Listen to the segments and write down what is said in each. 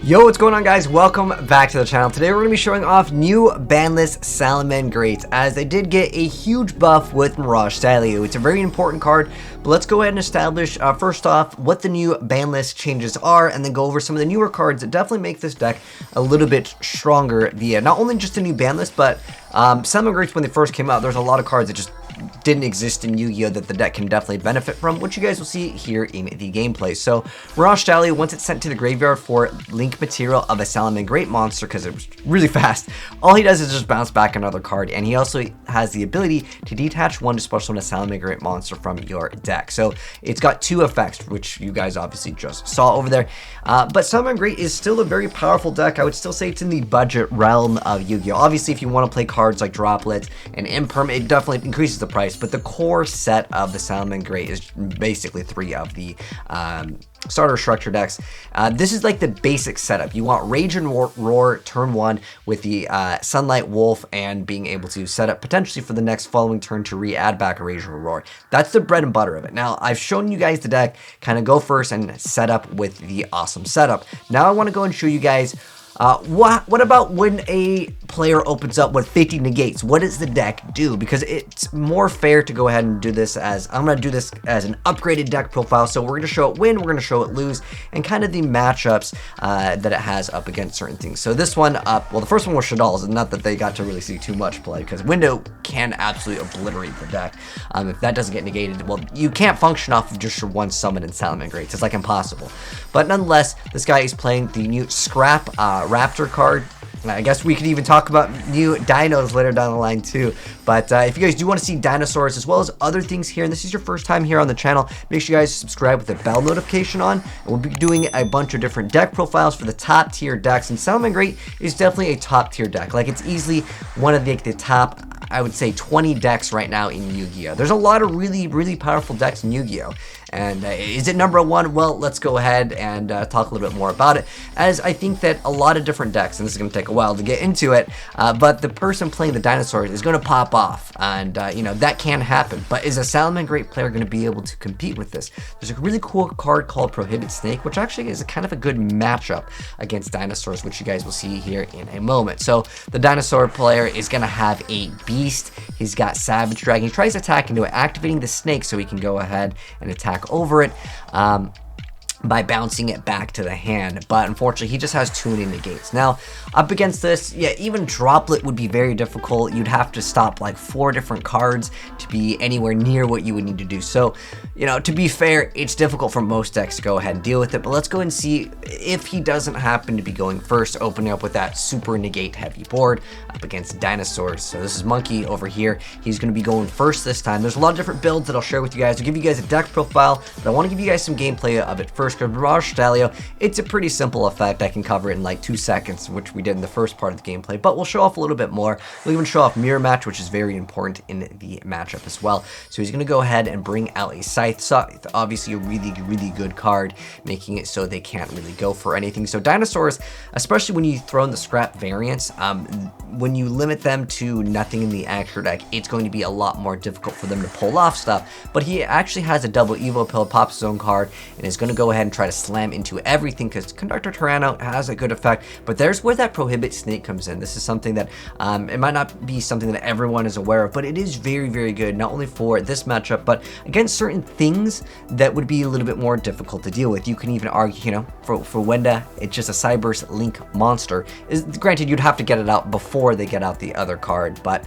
Yo, what's going on, guys? Welcome back to the channel. Today we're going to be showing off new Banlist SalamanGreat, as they did get a huge buff with Mirage Stallion. It's a very important card, but let's go ahead and establish first off what the new Banlist changes are, and then go over some of the newer cards that definitely make this deck a little bit stronger via not only just a new Banlist, but SalamanGreats, when they first came out, there's a lot of cards that just didn't exist in Yu-Gi-Oh that the deck can definitely benefit from, which you guys will see here in the gameplay. So Mirage Stallion, once it's sent to the graveyard for link material of a SalamanGreat monster, because it was really fast, all he does is just bounce back another card, and he also has the ability to detach one to special summon a SalamanGreat monster from your deck. So it's got two effects, which you guys obviously just saw over there. But SalamanGreat is still a very powerful deck. I would still say it's in the budget realm of Yu-Gi-Oh. Obviously, if you want to play cards like Droplets and Imperm, it definitely increases the price, but the core set of the SalamanGreat is basically three of the starter structure decks. This is like the basic setup. You want Rage and Roar turn 1 with the Sunlight Wolf, and being able to set up potentially for the next following turn to re-add back a Rage and Roar. That's the bread and butter of it. Now, I've shown you guys the deck, kind of go first and set up with the awesome setup. Now I want to go and show you guys what about when a player opens up with 50 negates? What does the deck do? Because it's more fair to go ahead and do this as, I'm going to do this as an upgraded deck profile. So we're going to show it win, we're going to show it lose, and kind of the matchups that it has up against certain things. So this one, well, the first one was Shadal's, and not that they got to really see too much play, because Window can absolutely obliterate the deck. If that doesn't get negated, well, you can't function off of just your one summon in SalamanGreat. It's like impossible. But nonetheless, this guy is playing the new Scrap Raptor card. I guess we could even talk about new dinos later down the line too. But if you guys do want to see dinosaurs as well as other things here, and this is your first time here on the channel, make sure you guys subscribe with the bell notification on. And we'll be doing a bunch of different deck profiles for the top tier decks, and SalamanGreat is definitely a top tier deck. Like, it's easily one of the top, I would say, 20 decks right now in Yu-Gi-Oh. There's a lot of really powerful decks in Yu-Gi-Oh. And is it number one? Well, let's go ahead and talk a little bit more about it, as I think that a lot of different decks, and this is going to take a while to get into it, but the person playing the dinosaurs is going to pop off, and you know, that can happen. But is a SalamanGreat player going to be able to compete with this? There's a really cool card called Prohibit Snake, which actually is a kind of a good matchup against dinosaurs, which you guys will see here in a moment. So the dinosaur player is going to have a beast. He's got Savage Dragon. He tries to attack into it, activating the snake so he can go ahead and attack over it by bouncing it back to the hand, but unfortunately he just has too many negates. Now, up against this, yeah, even Droplet would be very difficult. You'd have to stop like 4 different cards to be anywhere near what you would need to do. So, you know, to be fair, it's difficult for most decks to go ahead and deal with it, but let's go and see if he doesn't happen to be going first, opening up with that super negate heavy board up against dinosaurs. So this is Monkey over here. He's going to be going first this time. There's a lot of different builds that I'll share with you guys. I'll give you guys a deck profile, but I want to give you guys some gameplay of it first. Mirage Stallion, it's a pretty simple effect. I can cover it in like 2 seconds, which we did in the first part of the gameplay, but we'll show off a little bit more. We'll even show off Mirror Match, which is very important in the matchup as well. So he's going to go ahead and bring out a Scythe. Scythe, obviously a really good card, making it so they can't really go for anything. So dinosaurs, especially when you throw in the Scrap variants, when you limit them to nothing in the extra deck, it's going to be a lot more difficult for them to pull off stuff. But he actually has a double Evo Pill, pops his own card, and is going to go ahead and try to slam into everything, because Conductor Tyranno has a good effect. But there's where that Prohibit Snake comes in. This is something that it might not be something that everyone is aware of, but it is very good, not only for this matchup, but against certain things that would be a little bit more difficult to deal with. You can even argue, you know, for Wenda, it's just a Cyberse Link monster. Granted, you'd have to get it out before they get out the other card, but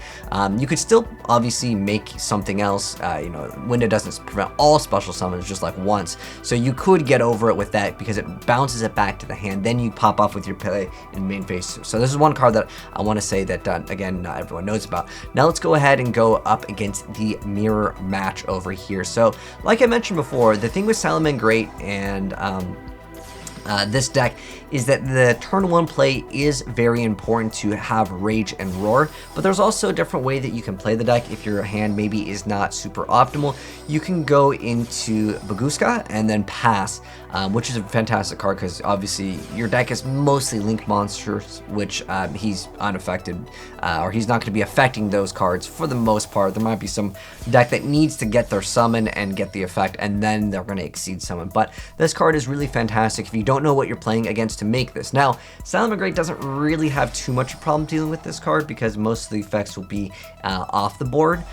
you could still obviously make something else. You know, Wenda doesn't prevent all special summons, just like once, so you could get over it with that because it bounces it back to the hand. Then you pop off with your play in main phase. So this is one card that I want to say that again, not everyone knows about. Now let's go ahead and go up against the Mirror Match over here. So like I mentioned before, the thing with SalamanGreat and this deck is that the turn 1 play is very important to have Rage and Roar, but there's also a different way that you can play the deck. If your hand maybe is not super optimal, you can go into Baguska and then pass, which is a fantastic card because obviously your deck is mostly Link monsters, which he's unaffected, or he's not going to be affecting those cards for the most part. There might be some deck that needs to get their summon and get the effect, and then they're going to exceed summon, but this card is really fantastic. If you don't don't know what you're playing against to make this. Now, SalamanGreat doesn't really have too much problem dealing with this card because most of the effects will be off the board,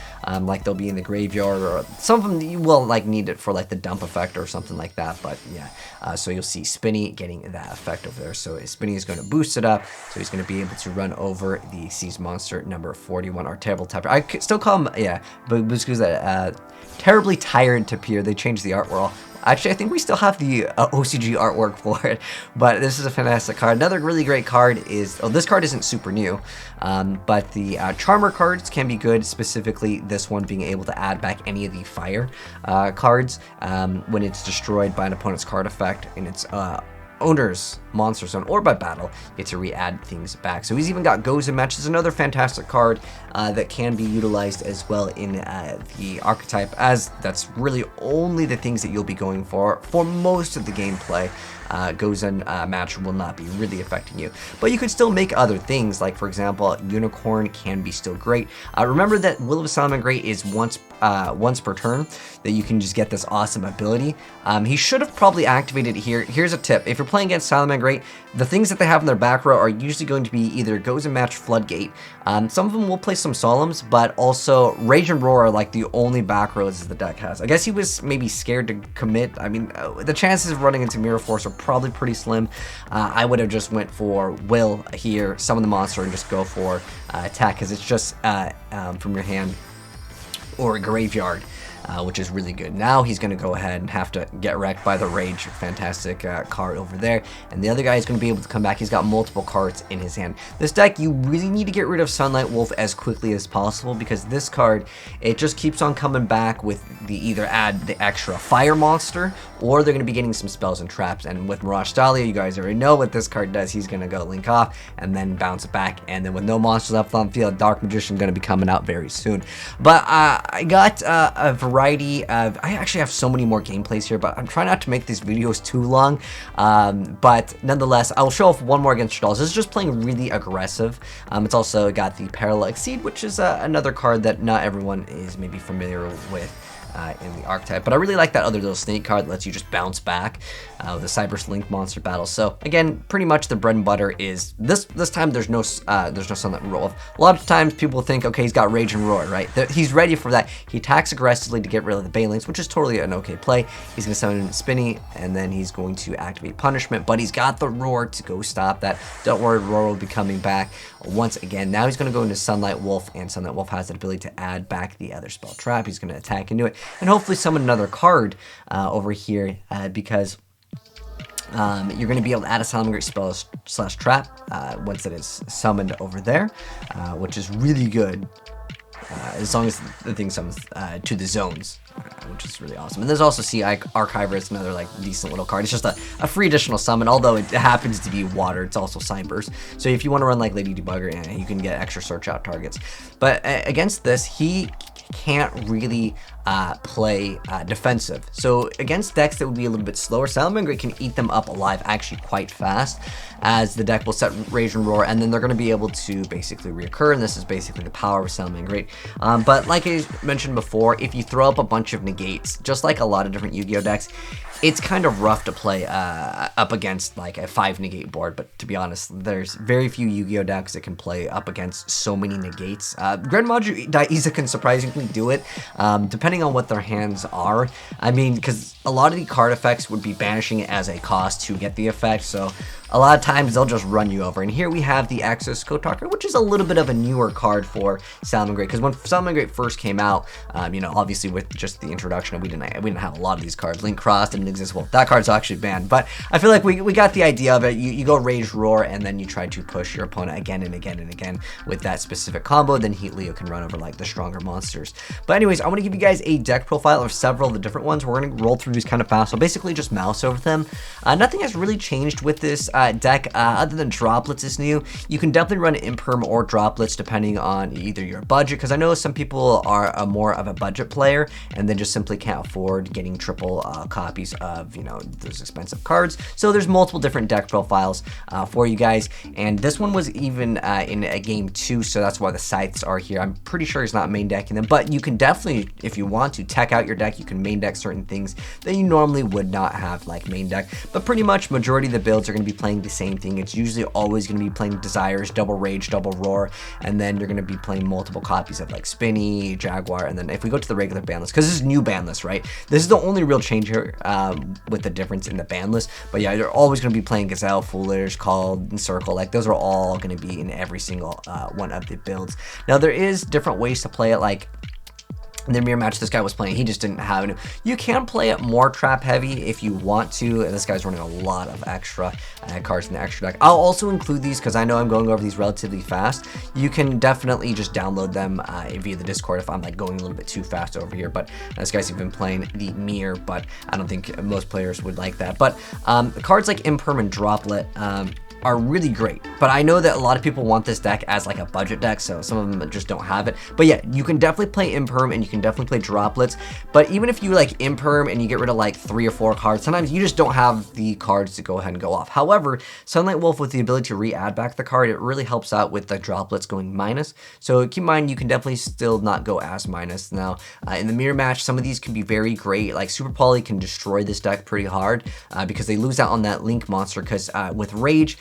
like they'll be in the graveyard, or some of them you will like need it for like the dump effect or something like that. But yeah, so you'll see Spinny getting that effect over there. So Spinny is going to boost it up, so he's going to be able to run over the Seas Monster number 41, our terrible Tapir. I still call him, yeah, but because terribly tired Tapir. They changed the art world. Actually, I think we still have the OCG artwork for it, but this is a fantastic card. Another really great card is, oh, this card isn't super new, but the Charmer cards can be good, specifically this one being able to add back any of the fire cards when it's destroyed by an opponent's card effect in its owner's monster zone or by battle, get to re-add things back. So he's even got Goes and Match. Is another fantastic card that can be utilized as well in the archetype, as that's really only the things that you'll be going for most of the gameplay. Goes and Match will not be really affecting you, but you could still make other things, like for example Unicorn can be still great. Remember that Will of SalamanGreat is once per turn that you can just get this awesome ability. He should have probably activated it here. Here's a tip: if you're playing against SalamanGreat, the things that they have in their back row are usually going to be either Goes and Match, Floodgate. Some of them will play some Solemns, but also Rage and Roar are like the only back rows the deck has. I guess he was maybe scared to commit. I mean, the chances of running into Mirror Force are probably pretty slim. I would have just went for Will here, summon the monster, and just go for attack, because it's just from your hand or a graveyard, which is really good. Now he's going to go ahead and have to get wrecked by the Rage. Fantastic card over there. And the other guy is going to be able to come back. He's got multiple cards in his hand. This deck, you really need to get rid of Sunlight Wolf as quickly as possible, because this card, it just keeps on coming back with the either add the extra fire monster, or they're going to be getting some spells and traps. And with Mirage Dahlia, you guys already know what this card does. He's going to go link off and then bounce it back. And then with no monsters left on the field, Dark Magician going to be coming out very soon. But I got a variety of, I actually have so many more gameplays here, but I'm trying not to make these videos too long. But nonetheless, I'll show off one more against Dolls. This is just playing really aggressive. It's also got the Parallel Exceed, which is another card that not everyone is maybe familiar with in the archetype, but I really like that other little snake card that lets you just bounce back with the Cyber Link monster battle. So again, pretty much the bread and butter is this time. There's no Sunlight Wolf. A lot of times people think, okay, he's got Rage and Roar, right? He's ready for that. He attacks aggressively to get rid of the Banelings, which is totally an okay play. He's gonna summon in Spinny, and then he's going to activate Punishment, but he's got the Roar to go stop that. Don't worry, Roar will be coming back once again. Now he's gonna go into Sunlight Wolf, and Sunlight Wolf has the ability to add back the other spell trap. He's gonna attack into it and hopefully summon another card over here, because you're going to be able to add a SalamanGreat spell / trap once it is summoned over there, which is really good, as long as the thing summons to the zones, which is really awesome. And there's also Sea Archiver. It's another like decent little card. It's just a free additional summon, although it happens to be water. It's also Cyberse. So if you want to run like Lady Debugger, you can get extra search out targets. But against this, he can't really play defensive. So against decks that would be a little bit slower, SalamanGreat can eat them up alive actually quite fast, as the deck will set Rage and Roar, and then they're going to be able to basically reoccur, and this is basically the power of SalamanGreat. But like I mentioned before, if you throw up a bunch of negates, just like a lot of different Yu-Gi-Oh decks, it's kind of rough to play up against like a 5 negate board. But to be honest, there's very few Yu-Gi-Oh decks that can play up against so many negates. Grand Maju Daiza can surprisingly do it, depending on what their hands are. I mean, because a lot of the card effects would be banishing it as a cost to get the effect, so a lot of times they'll just run you over. And here we have the Access Kotaku, which is a little bit of a newer card for SalamanGreat, because when SalamanGreat first came out, you know, obviously with just the introduction, we didn't have a lot of these cards. Link Cross didn't exist. Well, that card's actually banned, but I feel like we got the idea of it. You go Rage Roar, and then you try to push your opponent again and again and again with that specific combo. Then Heat Leo can run over like the stronger monsters. But anyways, I want to give you guys a deck profile of several of the different ones. We're going to roll through these kind of fast, so basically just mouse over them. Nothing has really changed with this deck other than Droplets is new. You can definitely run Imperm or Droplets depending on either your budget, because I know some people are more of a budget player and then just simply can't afford getting triple copies of, you know, those expensive cards. So there's multiple different deck profiles for you guys, and this one was even in a game 2, so that's why the scythes are here. I'm pretty sure he's not main decking them, but you can definitely, if you want to, tech out your deck. You can main deck certain things that you normally would not have like main deck, but pretty much majority of the builds are going to be playing the same thing. It's usually always going to be playing Desires, Double Rage, Double Roar, and then you're going to be playing multiple copies of like Spinny, Jaguar, and then if we go to the regular ban list, because this is new ban list, right? This is the only real change here with the difference in the ban list, but yeah, you're always going to be playing Gazelle, Foolish, Called, and Circle. Like those are all going to be in every single one of the builds. Now there is different ways to play it, like the mirror match this guy was playing, he just didn't have it. You can play it more trap heavy if you want to, and this guy's running a lot of extra cards in the extra deck. I'll also include these because I know I'm going over these relatively fast. You can definitely just download them via the Discord if I'm like going a little bit too fast over here, but this guy's even playing the mirror, but I don't think most players would like that. But cards like Imperm and Droplet are really great, but I know that a lot of people want this deck as like a budget deck, so some of them just don't have it. But yeah, you can definitely play Imperm and you can definitely play Droplets, but even if you like Imperm and you get rid of like 3 or 4 cards, sometimes you just don't have the cards to go ahead and go off. However, Sunlight Wolf, with the ability to re-add back the card, it really helps out with the Droplets going minus, so keep in mind you can definitely still not go as minus. Now in the mirror match, some of these can be very great, like Super Poly can destroy this deck pretty hard because they lose out on that Link monster, because with Rage,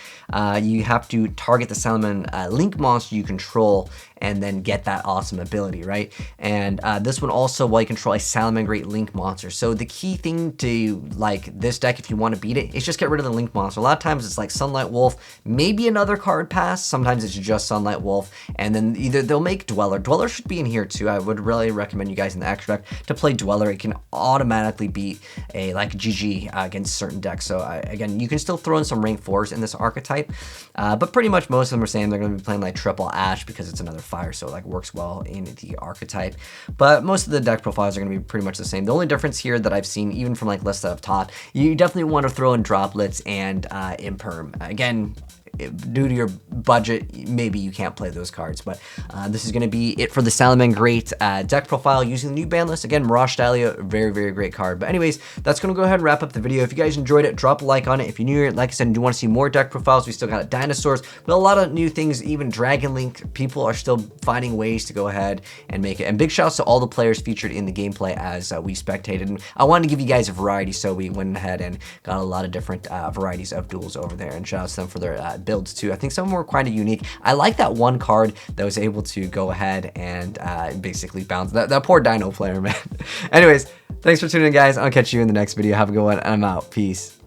you have to target the Salaman Link monster you control and then get that awesome ability, right? And this one also, while you control a SalamanGreat Link monster. So the key thing to like this deck, if you want to beat it, is just get rid of the Link monster. A lot of times it's like Sunlight Wolf, maybe another card pass. Sometimes it's just Sunlight Wolf, and then either they'll make Dweller. Dweller should be in here too. I would really recommend you guys in the extra deck to play Dweller. It can automatically beat a like GG against certain decks. So again, you can still throw in some rank 4s in this archetype, but pretty much most of them are saying they're going to be playing like Triple Ash because it's another fire, so it like works well in the archetype. But most of the deck profiles are going to be pretty much the same. The only difference here that I've seen, even from like lists that I've taught, you definitely want to throw in Droplets and Imperm. Again, due to your budget, maybe you can't play those cards, but this is going to be it for the SalamanGreat deck profile using the new ban list. Again, Mirage Dahlia, very, very great card. But anyways, that's going to go ahead and wrap up the video. If you guys enjoyed it, drop a like on it. If you're new here, like I said, and you want to see more deck profiles, we still got dinosaurs, but a lot of new things, even Dragon Link. People are still finding ways to go ahead and make it. And big shouts to all the players featured in the gameplay as we spectated. And I wanted to give you guys a variety, so we went ahead and got a lot of different varieties of duels over there. And shout out to them for their builds too. I think some of them were kind of unique. I like that one card that was able to go ahead and basically bounce. That poor Dino player, man. Anyways, thanks for tuning in, guys. I'll catch you in the next video. Have a good one, and I'm out. Peace.